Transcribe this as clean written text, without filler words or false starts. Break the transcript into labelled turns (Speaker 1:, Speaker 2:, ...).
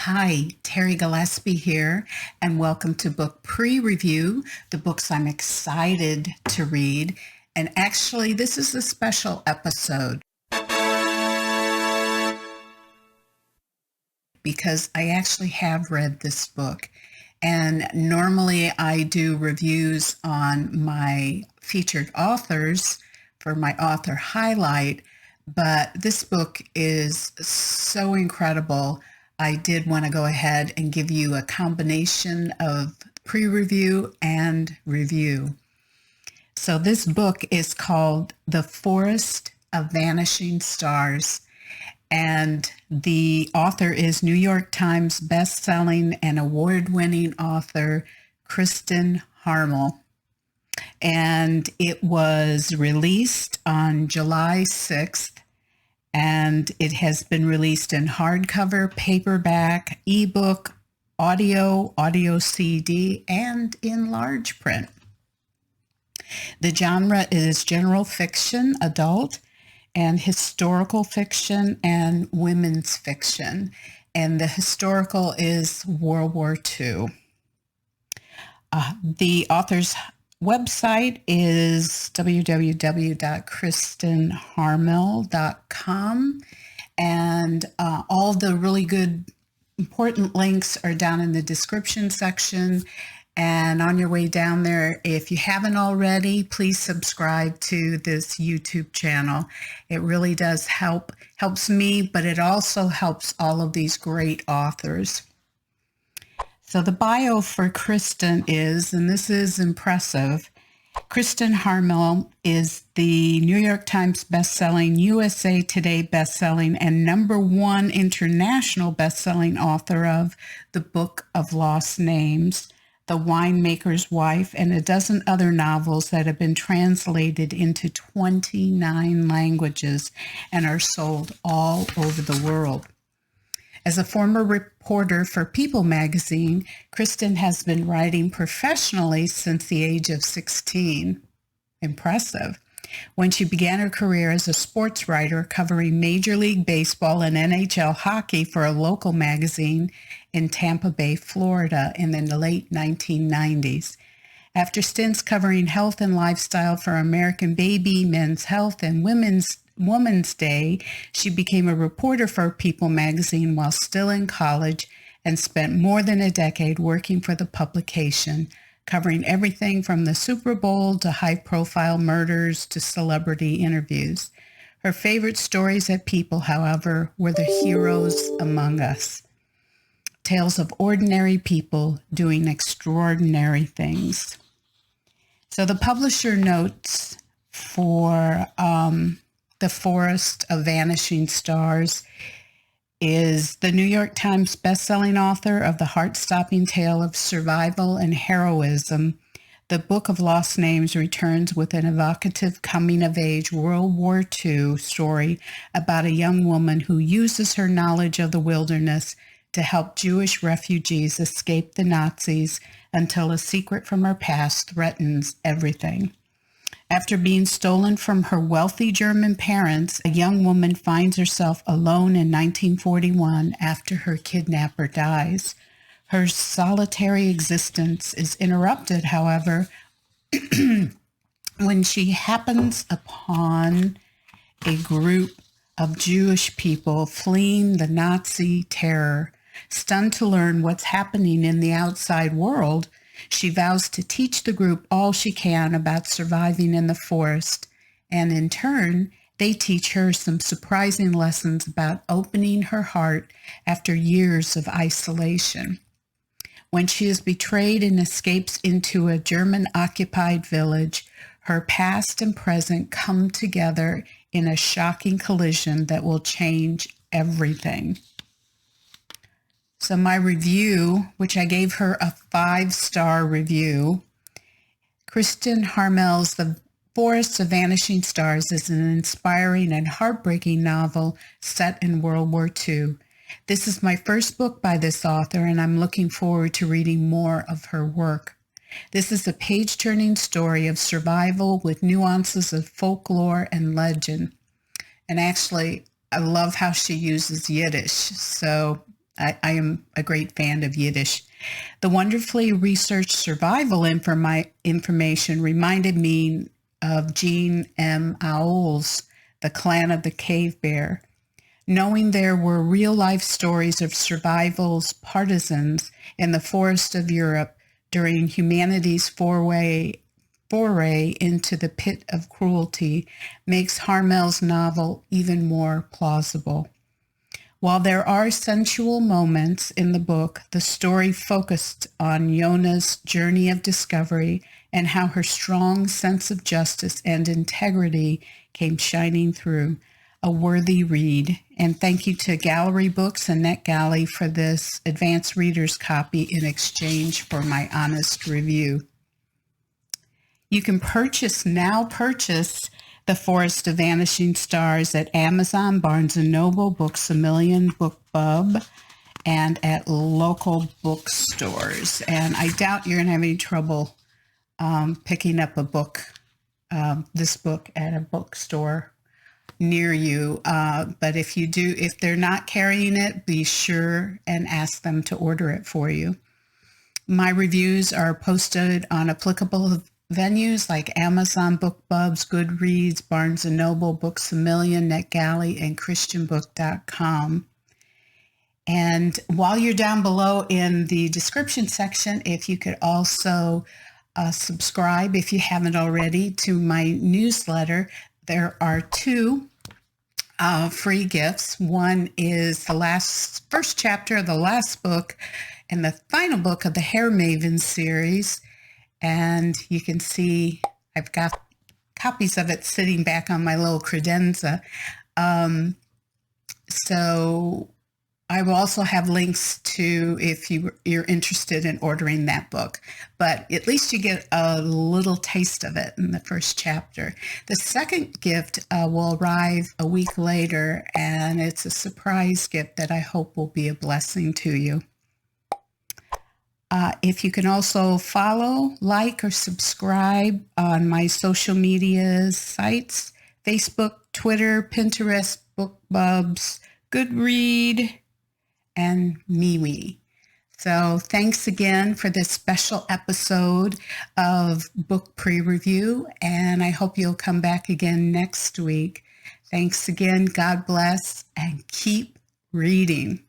Speaker 1: Hi, Terry Gillespie here, and welcome to Book Pre-Review, the books I'm excited to read. And actually, this is a special episode because I actually have read this book. And normally I do reviews on my featured authors for my author highlight, but this book is so incredible. I did want to go ahead and give you a combination of pre-review and review. So this book is called The Forest of Vanishing Stars, and the author is New York Times bestselling and award-winning author Kristin Harmel. And it was released on July 6th. And it has been released in hardcover, paperback, eBook, audio CD, and in large print. The genre is general fiction, adult, and historical fiction and women's fiction. And the historical is World War II. The author's website is www.kristinharmel.com, and all the really good important links are down in the description section. And on your way down there, if you haven't already, please subscribe to this YouTube channel. It really does helps me, but it also helps all of these great authors. So the bio for Kristin is, and this is impressive, Kristin Harmel is the New York Times bestselling, USA Today bestselling, and #1 international bestselling author of The Book of Lost Names, The Winemaker's Wife, and a dozen other novels that have been translated into 29 languages and are sold all over the world. As a former reporter for People magazine, Kristin has been writing professionally since the age of 16. Impressive. When she began her career as a sports writer covering Major League Baseball and NHL hockey for a local magazine in Tampa Bay, Florida in the late 1990s. After stints covering health and lifestyle for American Baby, Men's Health, and Women's Day, she became a reporter for People magazine while still in college and spent more than a decade working for the publication, covering everything from the Super Bowl to high-profile murders to celebrity interviews. Her favorite stories at People, however, were the heroes among us. Tales of ordinary people doing extraordinary things. So the publisher notes for The Forest of Vanishing Stars is the New York Times bestselling author of the heart-stopping tale of survival and heroism. The Book of Lost Names returns with an evocative coming-of-age World War II story about a young woman who uses her knowledge of the wilderness to help Jewish refugees escape the Nazis until a secret from her past threatens everything. After being stolen from her wealthy German parents, a young woman finds herself alone in 1941 after her kidnapper dies. Her solitary existence is interrupted, however, when she happens upon a group of Jewish people fleeing the Nazi terror. Stunned to learn what's happening in the outside world, she vows to teach the group all she can about surviving in the forest, and in turn, they teach her some surprising lessons about opening her heart after years of isolation. When she is betrayed and escapes into a German-occupied village, her past and present come together in a shocking collision that will change everything. So my review, which I gave her a 5-star review, Kristin Harmel's The Forest of Vanishing Stars is an inspiring and heartbreaking novel set in World War II. This is my first book by this author, and I'm looking forward to reading more of her work. This is a page-turning story of survival with nuances of folklore and legend. And actually, I love how she uses Yiddish, so I am a great fan of Yiddish. The wonderfully researched survival information reminded me of Jean M. Auel's The Clan of the Cave Bear. Knowing there were real-life stories of survival's partisans in the forest of Europe during humanity's foray into the pit of cruelty makes Harmel's novel even more plausible. While there are sensual moments in the book, the story focused on Yona's journey of discovery and how her strong sense of justice and integrity came shining through. A worthy read. And thank you to Gallery Books and NetGalley for this advanced reader's copy in exchange for my honest review. You can purchase The Forest of Vanishing Stars at Amazon, Barnes & Noble, Books A Million, BookBub, and at local bookstores. And I doubt you're going to have any trouble picking up this book at a bookstore near you. But if you do, if they're not carrying it, be sure and ask them to order it for you. My reviews are posted on applicable venues like Amazon, BookBubs, Goodreads, Barnes & Noble, Books A Million, NetGalley, and ChristianBook.com. And while you're down below in the description section, if you could also subscribe, if you haven't already, to my newsletter. There are two free gifts. One is the first chapter of the last book and the final book of the Hair Maven series. And you can see I've got copies of it sitting back on my little credenza. So I will also have links to if you're interested in ordering that book. But at least you get a little taste of it in the first chapter. The second gift will arrive a week later, and it's a surprise gift that I hope will be a blessing to you. If you can also follow, like, or subscribe on my social media sites, Facebook, Twitter, Pinterest, BookBubs, Goodread, and MeWe. So thanks again for this special episode of Book Pre-Review, and I hope you'll come back again next week. Thanks again. God bless, and keep reading.